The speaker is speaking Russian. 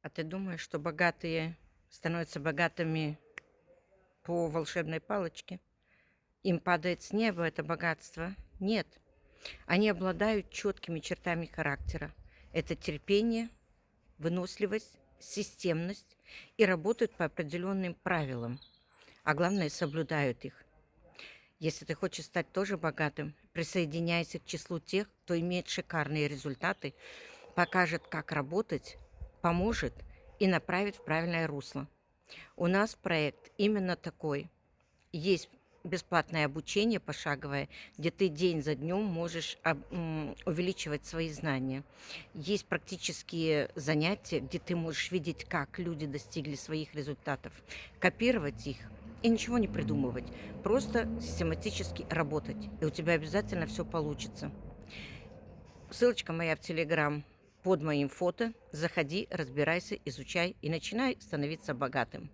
А ты думаешь, что богатые становятся богатыми по волшебной палочке? Им падает с неба это богатство? Нет. Они обладают четкими чертами характера. Это терпение, выносливость, системность и работают по определенным правилам, а главное, соблюдают их. Если ты хочешь стать тоже богатым, присоединяйся к числу тех, кто имеет шикарные результаты, покажет, как работать, поможет и направит в правильное русло. У нас проект именно такой. Есть бесплатное обучение пошаговое, где ты день за днем можешь увеличивать свои знания. Есть практические занятия, где ты можешь видеть, как люди достигли своих результатов, копировать их и ничего не придумывать. Просто систематически работать. И у тебя обязательно все получится. Ссылочка моя в Телеграм под моим фото. Заходи, разбирайся, изучай и начинай становиться богатым.